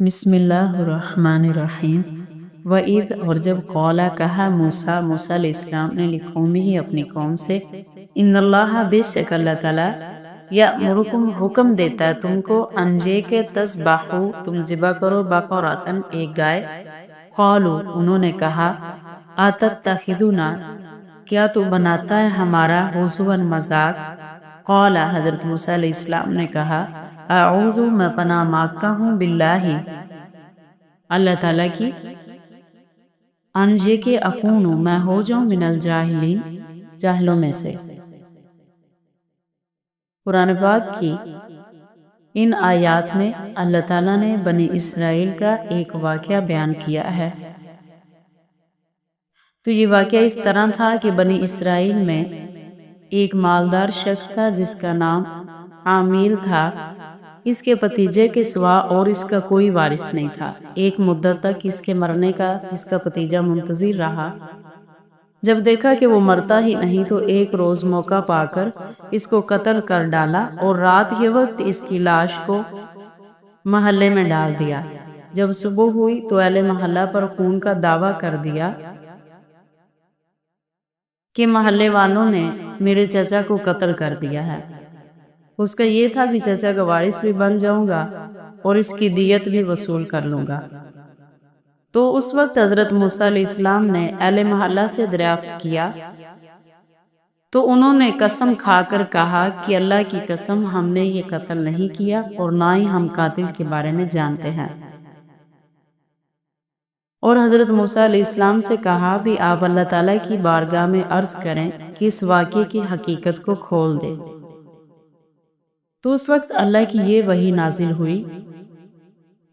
بسم اللہ الرحمن الرحیم۔ وَإِذْ اور جب قولا کہا موسیٰ علیہ السلام نے لقومہ ہی اپنی قوم سے، ان اللہ بے شک اللہ تعالیٰ یأمرکم حکم دیتا ہے تم کو انجے کے تذبحوا تم ذبح کرو بقرۃ ایک گائے۔ قالوا انہوں نے کہا اتتخذنا کیا تو بناتا ہے ہمارا ہزوا مذاق۔ قال حضرت موسیٰ علیہ السلام نے کہا اعوذ میں پناہ مانگتا ہوں باللہ اللہ تعالیٰ کی انجے کے اکون میں ہو جاؤں من الجاہلین جاہلوں میں سے۔ قرآن پاک کی ان آیات میں اللہ تعالیٰ نے بنی اسرائیل کا ایک واقعہ بیان کیا ہے۔ تو یہ واقعہ اس طرح تھا کہ بنی اسرائیل میں ایک مالدار شخص تھا جس کا نام عامیل تھا۔ اس کے بھتیجے کے سوا اور اس کا کوئی وارث نہیں تھا۔ ایک مدت تک اس کے مرنے کا اس کا بھتیجا منتظر رہا۔ جب دیکھا کہ وہ مرتا ہی نہیں تو ایک روز موقع پا کر اس کو قتل کر ڈالا اور رات کے وقت اس کی لاش کو محلے میں ڈال دیا۔ جب صبح ہوئی تو اہل محلہ پر خون کا دعویٰ کر دیا کہ محلے والوں نے میرے چچا کو قتل کر دیا ہے۔ اس کا یہ تھا کہ چچا کا وارث بھی بن جاؤں گا اور اس کی دیت بھی وصول کر لوں گا۔ تو اس وقت حضرت موسیٰ علیہ السلام نے اہل محلہ سے دریافت کیا تو انہوں نے قسم کھا کر کہا کہ اللہ کی قسم ہم نے یہ قتل نہیں کیا اور نہ ہی ہم قاتل کے بارے میں جانتے ہیں۔ اور حضرت موسیٰ علیہ السلام سے کہا بھی آپ اللہ تعالیٰ کی بارگاہ میں عرض کریں کہ اس واقعے کی حقیقت کو کھول دے۔ تو اس وقت اللہ کی یہ وحی نازل ہوئی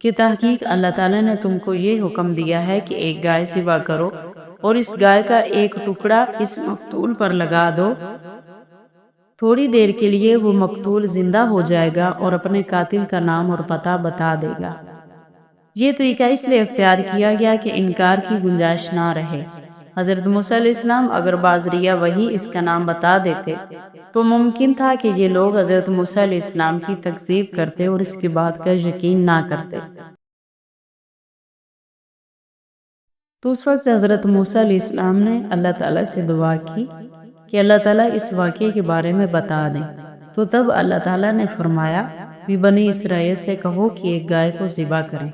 کہ تحقیق اللہ تعالیٰ نے تم کو یہ حکم دیا ہے کہ ایک گائے ذبح کرو اور اس گائے کا ایک ٹکڑا اس مقتول پر لگا دو۔ تھوڑی دیر کے لیے وہ مقتول زندہ ہو جائے گا اور اپنے قاتل کا نام اور پتہ بتا دے گا۔ یہ طریقہ اس لیے اختیار کیا گیا کہ انکار کی گنجائش نہ رہے۔ حضرت موسیٰ علیہ السلام اگر بازریہ وہی اس کا نام بتا دیتے تو ممکن تھا کہ یہ لوگ حضرت موسیٰ علیہ السلام کی تکذیب کرتے اور اس کی بات کا یقین نہ کرتے۔ تو اس وقت حضرت موسیٰ علیہ السلام نے اللہ تعالیٰ سے دعا کی کہ اللہ تعالیٰ اس واقعے کے بارے میں بتا دیں۔ تو تب اللہ تعالیٰ نے فرمایا بھی بنی اسرائیل سے کہو کہ ایک گائے کو ذبح کریں۔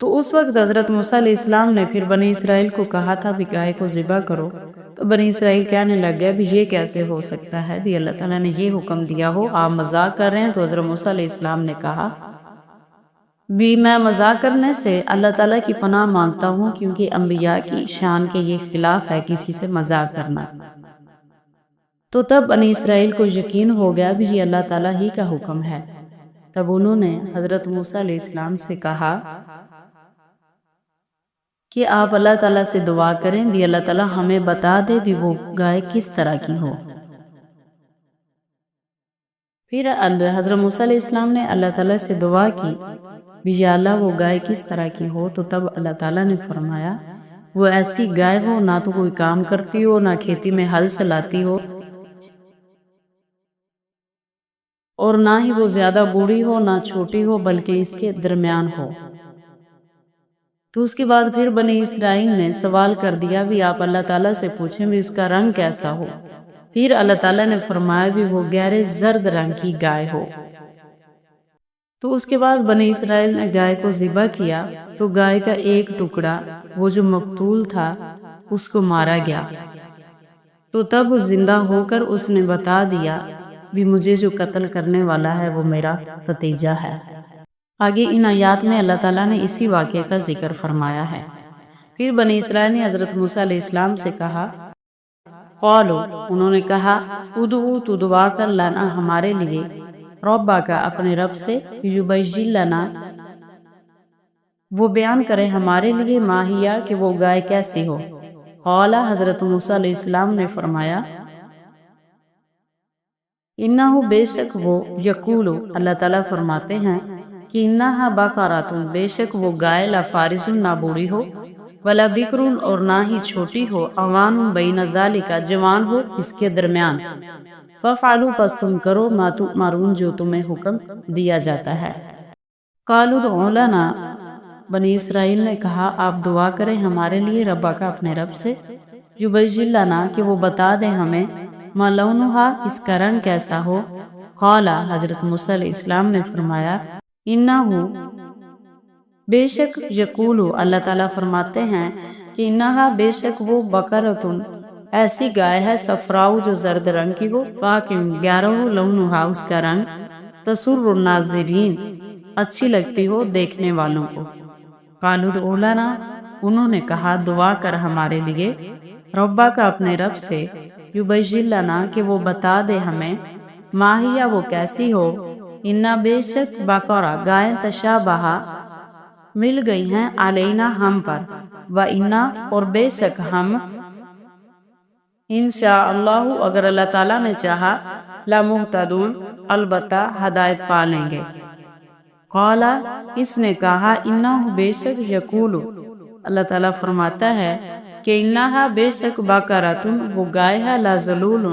تو اس وقت حضرت موسیٰ علیہ السلام نے پھر بنی اسرائیل کو کہا تھا بھی گائے کو ذبح کرو۔ تو بنی اسرائیل کہنے لگ گیا بھی یہ کیسے ہو سکتا ہے بھی اللہ تعالیٰ نے یہ حکم دیا ہو، آپ مذاق کر رہے ہیں۔ تو حضرت موسیٰ علیہ السلام نے کہا بھی میں مذاق کرنے سے اللہ تعالیٰ کی پناہ مانگتا ہوں کیونکہ انبیاء کی شان کے یہ خلاف ہے کسی سے مذاق کرنا۔ تو تب بنی اسرائیل کو یقین ہو گیا بھی یہ اللہ تعالیٰ ہی کا حکم ہے۔ تب انہوں نے حضرت موسیٰ علیہ السلام سے کہا کہ آپ اللہ تعالیٰ سے دعا کریں بھی اللہ تعالیٰ ہمیں بتا دے بھی وہ گائے کس طرح کی ہو۔ پھر حضرت موسیٰ علیہ السلام نے اللہ تعالیٰ سے دعا کی بھی یا اللہ وہ گائے کس طرح کی ہو۔ تو تب اللہ تعالیٰ نے فرمایا وہ ایسی گائے ہو نہ تو کوئی کام کرتی ہو نہ کھیتی میں ہل چلاتی ہو اور نہ ہی وہ زیادہ بوڑھی ہو نہ چھوٹی ہو بلکہ اس کے درمیان ہو۔ تو اس کے بعد پھر بنی اسرائیل نے سوال کر دیا بھی آپ اللہ تعالیٰ سے پوچھیں بھی اس کا رنگ کیسا ہو۔ پھر اللہ تعالیٰ نے فرمایا بھی وہ گہرے زرد رنگ کی گائے ہو۔ تو اس کے بعد بنی اسرائیل نے گائے کو ذبح کیا تو گائے کا ایک ٹکڑا وہ جو مقتول تھا اس کو مارا گیا۔ تو تب زندہ ہو کر اس نے بتا دیا بھی مجھے جو قتل کرنے والا ہے وہ میرا بھتیجا ہے۔ آگے ان آیات میں اللہ تعالیٰ نے اسی واقعے کا ذکر فرمایا ہے۔ پھر بنی اسرائیل نے حضرت موسیٰ علیہ السلام سے کہا قالو انہوں نے کہا ادعو تو دعا کر لنا ہمارے لیے ربا کا اپنے رب سے یبین لنا وہ بیان کرے ہمارے لیے ماہیا کہ وہ گائے کیسی ہو۔ قال حضرت موسیٰ علیہ السلام نے فرمایا انہو بے شک وہ یقولو اللہ تعالیٰ فرماتے ہیں کہ انہا بقرۃ بے شک وہ گائے لا فارس نہ بوڑھی ہو ولا بکر اور نہ ہی چھوٹی ہو اوان بین ذالک جوان ہو اس کے درمیان۔ ففعلوا پس تم کرو ما تؤمرون جو تمہیں حکم دیا جاتا ہے۔ قالوا ادع لنا، بنی اسرائیل نے کہا آپ دعا کریں ہمارے لیے ربا کا اپنے رب سے، یبین لنا کہ وہ بتا دیں ہمیں، ما لونہا اس کا رنگ کیسا ہو۔ قال حضرت موسیٰ علیہ السلام نے فرمایا انہو بے شک یقولو، اللہ تعالیٰ فرماتے ہیں کہ انہا بے شک وہ بقرتن ایسی گائے ہے، صفراؤ جو زرد رنگ کی ہو، فاقم گیارہ ہو، لونہا اس کا رنگ، تسر الناظرین اچھی لگتی ہو دیکھنے والوں کو۔ قالوا ادع لنا، انہوں نے کہا دعا کر ہمارے لیے ربا کا اپنے رب سے، یبین لنا کہ وہ بتا دے ہمیں، ماہیہ وہ کیسی ہو، انا بے شک بقرہ گائیں، تشابہ مل گئی ہیں، علینا ہم پر، و انا اور بے شک ہم، انشاء اللہ اگر اللہ تعالیٰ نے چاہا، لمہتدون البتہ ہدایت پا لیں گے۔ قال اس نے کہا انہو بے شک یقولو، اللہ تعالیٰ فرماتا ہے کہ انہا بے شک بقرتن وہ گائے ہے، لا ذلول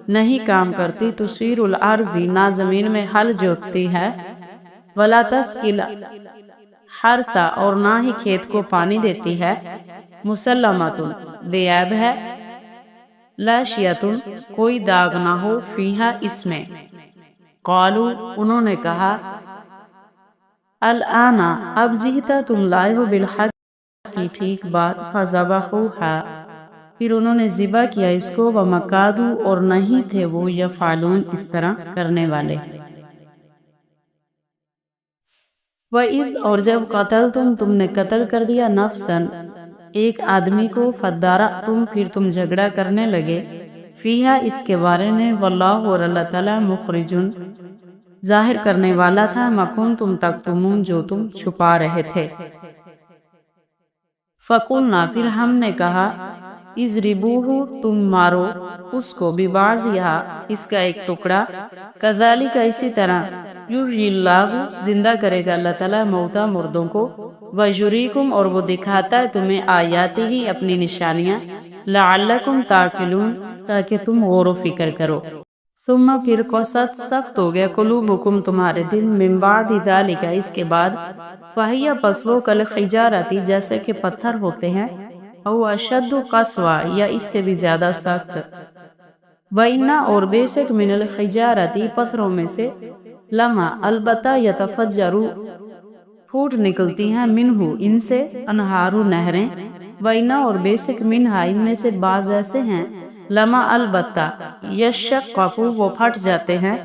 نہیں کام کرتی، تثیر الارض نہ زمین میں ہل جوتتی ہے، ولا تسقی الحرث اور نہ ہی کھیت کو پانی دیتی ہے، مسلمۃ بے عیب ہے، لا شیۃ کوئی داغ نہ ہو، فیہا اس میں۔ قالوا انہوں نے کہا الآن اب جئتا تم لائے ہو بالحق کی ٹھیک بات، فذبحوہا پھر انہوں نے ذبح کیا اس کو، ومکادو اور نہیں تھے وہ یفعلون اس طرح کرنے والے۔ وَإِذْ اور جب قتلتم تم نے قتل کر دیا، نفساً ایک آدمی کو، فادارأتم پھر تم جھگڑا کرنے لگے، فیہا اس کے بارے میں، واللہ اور اللہ تعالیٰ مخرجن ظاہر کرنے والا تھا، ما کنتم تکتمون جو تم چھپا رہے تھے۔ فقلنا پھر ہم نے کہا اضربوہ تم مارو اس کو، ببعضہا اس کا ایک ٹکڑا، کذالک اسی طرح، یحیی اللہ زندہ کرے گا اللہ تعالیٰ، موتا مردوں کو، ویریکم اور وہ دکھاتا ہے تمہیں، آیاتہ ہی اپنی نشانیاں، لعلکم تعقلون تاکہ تم غور و فکر کرو۔ ثم پھر قست سخت ہو گیا، قلوبکم تمہارے دل، من بعد ذالک اس کے بعد، فہی پس وہ کالحجارۃ جیسے کہ پتھر ہوتے ہیں، او اشد قسوہ یا اس سے بھی زیادہ سخت، وَإِنَّ اور بے شک من الحجارۃ پتھروں میں سے، لما البتہ یتفجر پھوٹ نکلتی ہیں، منہ ان سے، انہار نہریں، وَإِنَّ اور بے شک منہا ان میں سے بعض ایسے ہیں، لما البتہ یشقق وہ پھٹ جاتے ہیں،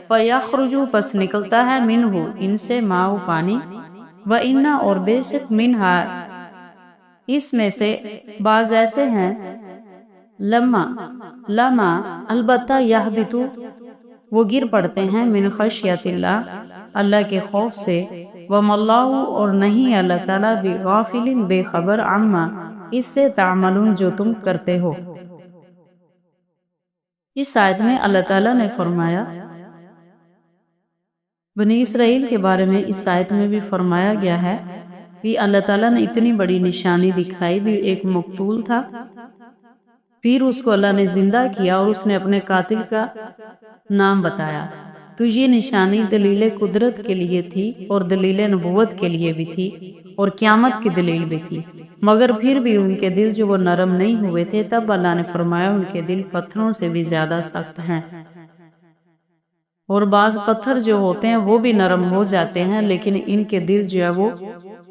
فیخرج پس نکلتا ہے، منہ ان سے، ماء پانی، وَإِنَّ اور بے شک منہا اس میں سے بعض ایسے ہیں، لما البتہ یہبط وہ گر پڑتے ہیں، من خشیت اللہ اللہ کے خوف سے، وما اللہ اور نہیں اللہ تعالیٰ، بغافل بے خبر، عما اس سے، تعملون جو تم کرتے ہو۔ اس آیت میں اللہ تعالیٰ نے فرمایا، بنی اسرائیل کے بارے میں اس آیت میں بھی فرمایا گیا ہے کہ اللہ تعالیٰ نے اتنی بڑی نشانی دکھائی، بھی ایک مقتول تھا، پھر اس کو اللہ نے زندہ کیا اور اس نے اپنے قاتل کا نام بتایا، تو یہ نشانی دلیل قدرت کے لیے تھی اور دلیل نبوت کے لیے بھی تھی اور قیامت کی دلیل بھی تھی، مگر پھر بھی ان کے دل جو وہ نرم نہیں ہوئے تھے، تب اللہ نے فرمایا ان کے دل پتھروں سے بھی زیادہ سخت ہیں، اور بعض پتھر جو ہوتے ہیں وہ بھی نرم ہو جاتے ہیں، لیکن ان کے دل جو ہے وہ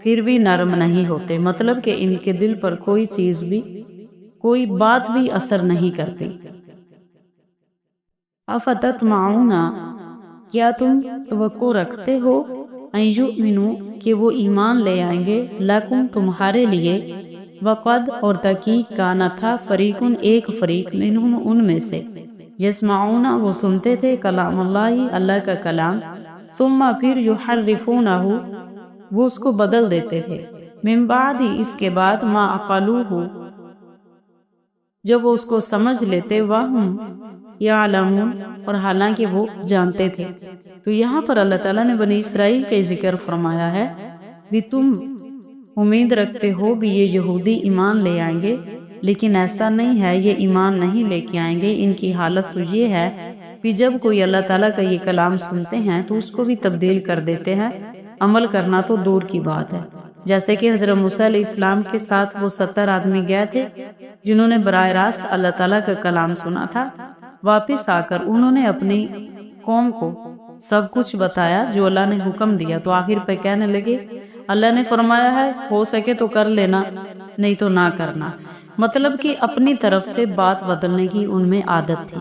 پھر بھی نرم نہیں ہوتے، مطلب کہ ان کے دل پر کوئی چیز بھی، کوئی بات بھی اثر نہیں کرتی۔ افتطمعون کیا تم توقع رکھتے ہو، ان یؤمنوا کہ وہ ایمان لے آئیں گے، لکم تمہارے لیے، وقد اور تحقیق کانا تھا، فریقن ایک فریق، منہم ان میں سے، یسمعون وہ سنتے تھے، کلام اللہ اللہ کا کلام، ثم پھر یحرفونہ وہ اس کو بدل دیتے تھے، من بعد اس کے بعد، ما عقلوہ جب وہ اس کو سمجھ لیتے، وہم یعلمون اور حالانکہ وہ جانتے تھے۔ تو یہاں پر اللہ تعالیٰ نے بنی اسرائیل کے ذکر فرمایا ہے بھی تم امید رکھتے ہو بھی یہ یہودی ایمان لے آئیں گے، لیکن ایسا نہیں ہے، یہ ایمان نہیں لے کے آئیں گے، ان کی حالت تو یہ ہے کہ جب کوئی اللہ تعالیٰ کا یہ کلام سنتے ہیں تو اس کو بھی تبدیل کر دیتے ہیں، عمل کرنا تو دور کی بات ہے۔ جیسے کہ حضرت موسیٰ علیہ السلام کے ساتھ وہ 70 آدمی گئے تھے جنہوں نے براہ راست اللہ تعالیٰ کا کلام سنا تھا، واپس آ کر انہوں نے اپنی قوم کو سب کچھ بتایا جو اللہ نے حکم دیا، تو آخر پہ کہنے لگے اللہ نے فرمایا ہے ہو سکے تو کر لینا، نہیں تو نہ کرنا۔ مطلب کہ اپنی طرف سے بات بدلنے کی ان میں عادت تھی۔